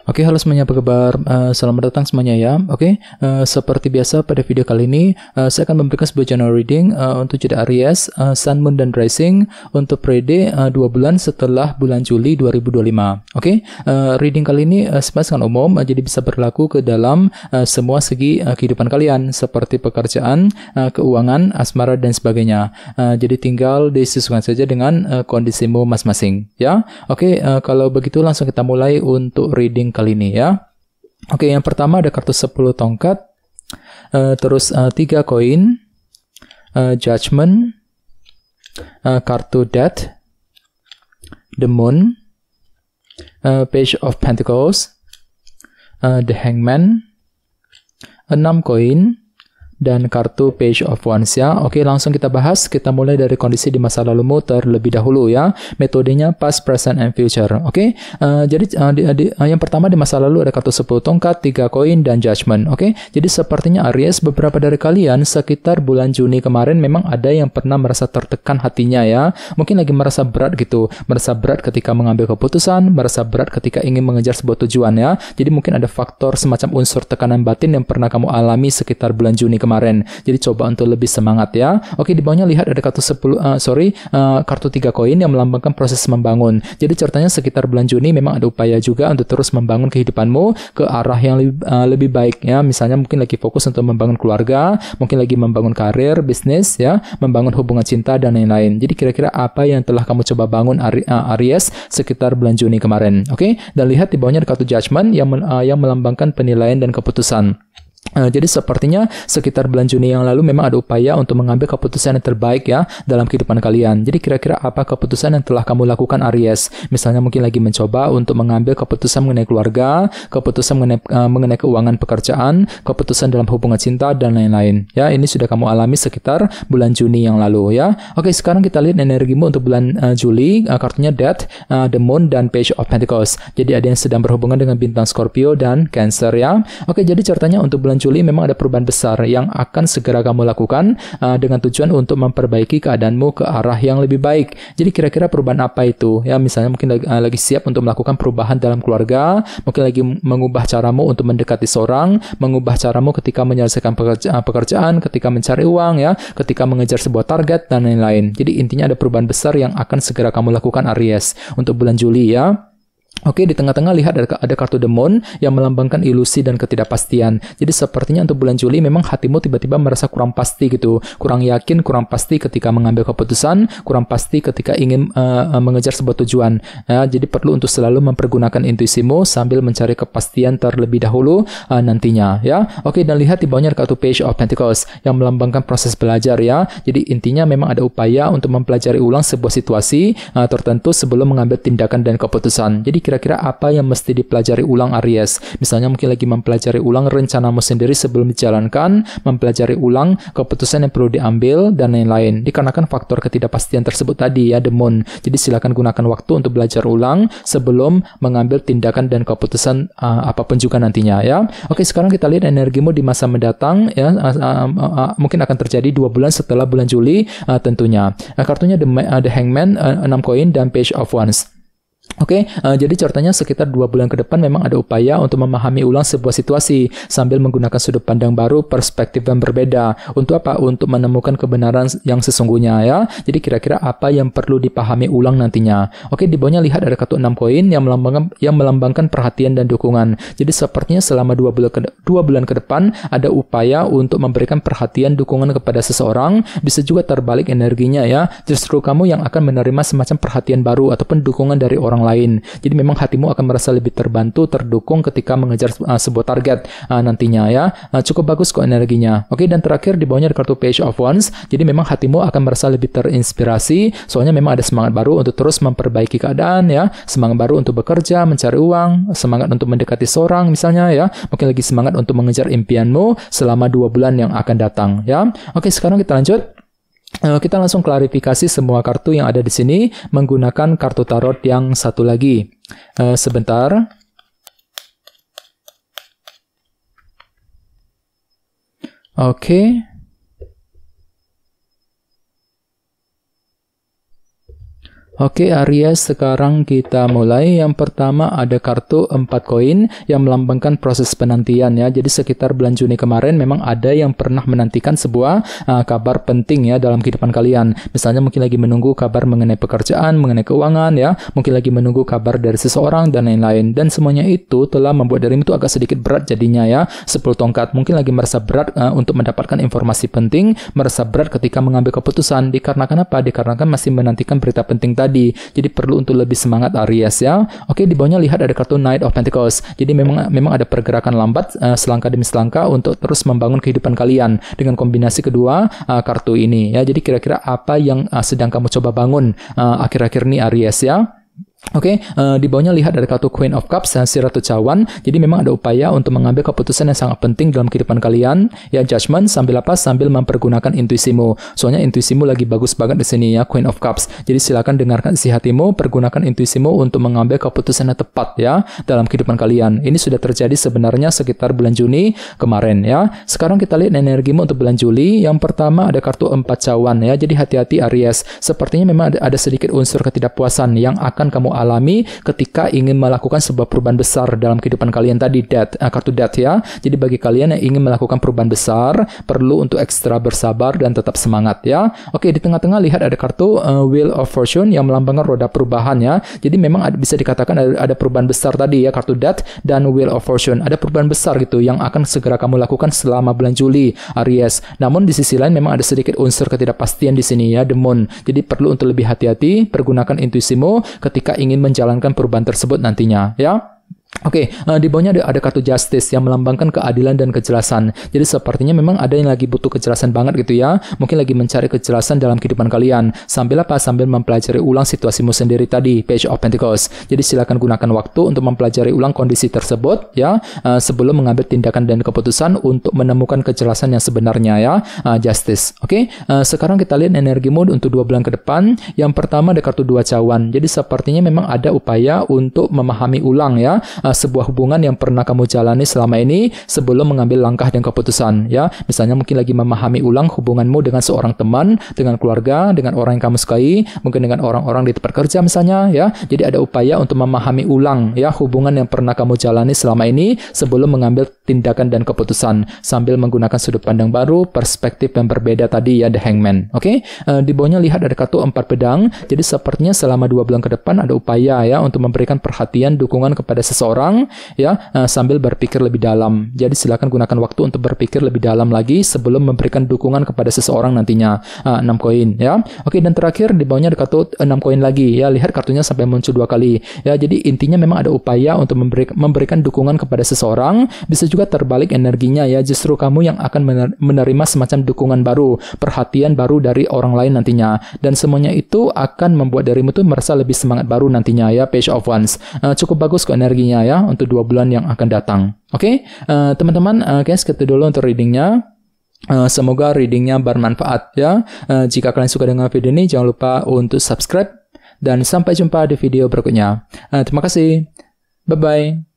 Oke, halo semuanya, apa kabar? Selamat datang semuanya ya. Oke, seperti biasa pada video kali ini, saya akan memberikan sebuah general reading untuk zodiak Aries, Sun, Moon, dan Rising untuk periode 2 bulan setelah bulan Juli 2025. Oke, reading kali ini sangat umum, jadi bisa berlaku ke dalam semua segi kehidupan kalian, seperti pekerjaan, keuangan, asmara, dan sebagainya. Jadi tinggal disesuaikan saja dengan kondisimu masing-masing ya. Oke, kalau begitu langsung kita mulai untuk reading kali ini ya. Oke, yang pertama ada kartu 10 tongkat, terus 3 koin, Judgment, kartu Death, The Moon, Page of Pentacles, The Hangman, 6 koin, dan kartu Page of Wands ya. Oke, langsung kita bahas. Kita mulai dari kondisi di masa lalumu terlebih dahulu ya. Metodenya past, present, and future. Oke, jadi yang pertama di masa lalu ada kartu 10 tongkat, 3 koin, dan Judgment. Oke, jadi sepertinya Aries, beberapa dari kalian sekitar bulan Juni kemarin memang ada yang pernah merasa tertekan hatinya ya. Mungkin lagi merasa berat gitu. Merasa berat ketika mengambil keputusan, merasa berat ketika ingin mengejar sebuah tujuan ya. Jadi mungkin ada faktor semacam unsur tekanan batin yang pernah kamu alami sekitar bulan Juni kemarin. Jadi coba untuk lebih semangat ya. Oke, di bawahnya lihat ada kartu kartu 3 koin yang melambangkan proses membangun. Jadi ceritanya sekitar bulan Juni memang ada upaya juga untuk terus membangun kehidupanmu ke arah yang lebih baik ya. Misalnya mungkin lagi fokus untuk membangun keluarga, mungkin lagi membangun karir, bisnis ya, membangun hubungan cinta dan lain-lain. Jadi kira-kira apa yang telah kamu coba bangun Aries sekitar bulan Juni kemarin. Oke, dan lihat di bawahnya ada kartu Judgment yang melambangkan penilaian dan keputusan. Jadi sepertinya sekitar bulan Juni yang lalu memang ada upaya untuk mengambil keputusan yang terbaik ya dalam kehidupan kalian. Jadi kira-kira apa keputusan yang telah kamu lakukan Aries? Misalnya mungkin lagi mencoba untuk mengambil keputusan mengenai keluarga, keputusan mengenai keuangan pekerjaan, keputusan dalam hubungan cinta dan lain-lain. Ya, ini sudah kamu alami sekitar bulan Juni yang lalu ya. Oke, sekarang kita lihat energimu untuk bulan Juli. Kartunya Death, The Moon, dan Page of Pentacles. Jadi ada yang sedang berhubungan dengan bintang Scorpio dan Cancer ya. Oke, jadi ceritanya untuk bulan Juli memang ada perubahan besar yang akan segera kamu lakukan dengan tujuan untuk memperbaiki keadaanmu ke arah yang lebih baik. Jadi kira-kira perubahan apa itu? Ya, misalnya mungkin lagi siap untuk melakukan perubahan dalam keluarga, mungkin lagi mengubah caramu untuk mendekati seorang, mengubah caramu ketika menyelesaikan pekerjaan, ketika mencari uang ya, ketika mengejar sebuah target dan lain-lain. Jadi intinya ada perubahan besar yang akan segera kamu lakukan Aries untuk bulan Juli ya. Oke, di tengah-tengah lihat ada kartu The Moon yang melambangkan ilusi dan ketidakpastian. Jadi sepertinya untuk bulan Juli memang hatimu tiba-tiba merasa kurang pasti gitu. Kurang yakin, kurang pasti ketika mengambil keputusan, kurang pasti ketika ingin mengejar sebuah tujuan. Ya, jadi perlu untuk selalu mempergunakan intuisimu sambil mencari kepastian terlebih dahulu nantinya ya. Oke, dan lihat di bawahnya ada kartu Page of Pentacles yang melambangkan proses belajar ya. Jadi intinya memang ada upaya untuk mempelajari ulang sebuah situasi tertentu sebelum mengambil tindakan dan keputusan. Jadi kira-kira apa yang mesti dipelajari ulang Aries? Misalnya mungkin lagi mempelajari ulang rencanamu sendiri sebelum dijalankan, mempelajari ulang keputusan yang perlu diambil, dan lain-lain. Dikarenakan faktor ketidakpastian tersebut tadi ya, The Moon. Jadi silakan gunakan waktu untuk belajar ulang sebelum mengambil tindakan dan keputusan apapun juga nantinya ya. Oke, sekarang kita lihat energimu di masa mendatang ya. Mungkin akan terjadi 2 bulan setelah bulan Juli tentunya. Kartunya The Hangman, 6 koin, dan Page of Wands. Oke, jadi ceritanya sekitar 2 bulan ke depan memang ada upaya untuk memahami ulang sebuah situasi sambil menggunakan sudut pandang baru, perspektif yang berbeda. Untuk apa? Untuk menemukan kebenaran yang sesungguhnya ya. Jadi kira-kira apa yang perlu dipahami ulang nantinya. Oke, di bawahnya lihat ada kartu 6 koin yang melambangkan perhatian dan dukungan. Jadi sepertinya selama 2 bulan ke depan ada upaya untuk memberikan perhatian, dukungan kepada seseorang. Bisa juga terbalik energinya ya. Justru kamu yang akan menerima semacam perhatian baru ataupun dukungan dari orang lain. Jadi memang hatimu akan merasa lebih terbantu, terdukung ketika mengejar sebuah target nantinya ya. Cukup bagus kok energinya. Oke, dan terakhir di bawahnya ada kartu Page of Wands. Jadi memang hatimu akan merasa lebih terinspirasi, soalnya memang ada semangat baru untuk terus memperbaiki keadaan ya. Semangat baru untuk bekerja, mencari uang, semangat untuk mendekati seorang misalnya ya. Mungkin lagi semangat untuk mengejar impianmu selama 2 bulan yang akan datang ya. Oke, sekarang kita lanjut. Kita langsung klarifikasi semua kartu yang ada di sini menggunakan kartu tarot yang satu lagi. Sebentar. Oke. Oke, Aries, sekarang kita mulai. Yang pertama ada kartu 4 koin yang melambangkan proses penantian ya. Jadi sekitar bulan Juni kemarin memang ada yang pernah menantikan sebuah kabar penting ya dalam kehidupan kalian. Misalnya mungkin lagi menunggu kabar mengenai pekerjaan, mengenai keuangan ya. Mungkin lagi menunggu kabar dari seseorang dan lain-lain. Dan semuanya itu telah membuat dirimu itu agak sedikit berat jadinya ya. 10 tongkat. Mungkin lagi merasa berat untuk mendapatkan informasi penting, merasa berat ketika mengambil keputusan. Dikarenakan apa? Dikarenakan masih menantikan berita penting tadi. Jadi perlu untuk lebih semangat Aries ya. Oke, di bawahnya lihat ada kartu Knight of Pentacles. Jadi memang ada pergerakan lambat selangkah demi selangkah untuk terus membangun kehidupan kalian dengan kombinasi kedua kartu ini ya. Jadi kira-kira apa yang sedang kamu coba bangun akhir-akhir ini Aries ya. Oke, di bawahnya lihat ada kartu Queen of Cups, si Ratu Cawan. Jadi memang ada upaya untuk mengambil keputusan yang sangat penting dalam kehidupan kalian. Ya, judgment sambil apa? Sambil mempergunakan intuisimu. Soalnya intuisimu lagi bagus banget di sini ya, Queen of Cups. Jadi silakan dengarkan isi hatimu, pergunakan intuisimu untuk mengambil keputusan yang tepat ya dalam kehidupan kalian. Ini sudah terjadi sebenarnya sekitar bulan Juni kemarin ya. Sekarang kita lihat energimu untuk bulan Juli. Yang pertama ada kartu 4 cawan ya. Jadi hati-hati Aries. Sepertinya memang ada sedikit unsur ketidakpuasan yang akan kamu alami ketika ingin melakukan sebuah perubahan besar dalam kehidupan kalian tadi, kartu death ya. Jadi bagi kalian yang ingin melakukan perubahan besar, perlu untuk ekstra bersabar dan tetap semangat ya. Oke, di tengah-tengah lihat ada kartu Wheel of Fortune yang melambangkan roda perubahan ya. Jadi memang bisa dikatakan ada perubahan besar tadi ya, kartu death dan Wheel of Fortune. Ada perubahan besar gitu yang akan segera kamu lakukan selama bulan Juli, Aries. Namun di sisi lain memang ada sedikit unsur ketidakpastian di sini ya, The Moon. Jadi perlu untuk lebih hati-hati, pergunakan intuisimu ketika ingin menjalankan perubahan tersebut nantinya ya. Oke, di bawahnya ada kartu Justice yang melambangkan keadilan dan kejelasan. Jadi sepertinya memang ada yang lagi butuh kejelasan banget gitu ya. Mungkin lagi mencari kejelasan dalam kehidupan kalian. Sambil apa? Sambil mempelajari ulang situasimu sendiri tadi, Page of Pentacles. Jadi silakan gunakan waktu untuk mempelajari ulang kondisi tersebut ya, sebelum mengambil tindakan dan keputusan untuk menemukan kejelasan yang sebenarnya ya, Justice. Oke, sekarang kita lihat energimu untuk 2 bulan ke depan. Yang pertama ada kartu 2 cawan. Jadi sepertinya memang ada upaya untuk memahami ulang ya, sebuah hubungan yang pernah kamu jalani selama ini sebelum mengambil langkah dan keputusan ya. Misalnya mungkin lagi memahami ulang hubunganmu dengan seorang teman, dengan keluarga, dengan orang yang kamu sukai, mungkin dengan orang-orang di tempat kerja misalnya ya. Jadi ada upaya untuk memahami ulang ya hubungan yang pernah kamu jalani selama ini sebelum mengambil tindakan dan keputusan sambil menggunakan sudut pandang baru, perspektif yang berbeda tadi ya, The Hangman. Oke, di bawahnya lihat ada kartu 4 pedang. Jadi sepertinya selama 2 bulan ke depan ada upaya ya untuk memberikan perhatian, dukungan kepada seseorang ya, sambil berpikir lebih dalam. Jadi silakan gunakan waktu untuk berpikir lebih dalam lagi sebelum memberikan dukungan kepada seseorang nantinya. 6 koin ya. Oke, dan terakhir di bawahnya ada kartu 6 koin lagi ya. Lihat kartunya sampai muncul 2 kali ya. Jadi intinya memang ada upaya untuk memberikan dukungan kepada seseorang. Bisa juga terbalik energinya ya. Justru kamu yang akan menerima semacam dukungan baru, perhatian baru dari orang lain nantinya. Dan semuanya itu akan membuat dirimu tuh merasa lebih semangat baru nantinya ya, Page of Wands. Cukup bagus kok energinya ya untuk 2 bulan yang akan datang. Oke, teman-teman, guys, gitu dulu untuk readingnya. Semoga readingnya bermanfaat ya. Jika kalian suka dengan video ini, jangan lupa untuk subscribe dan sampai jumpa di video berikutnya. Terima kasih. Bye-bye.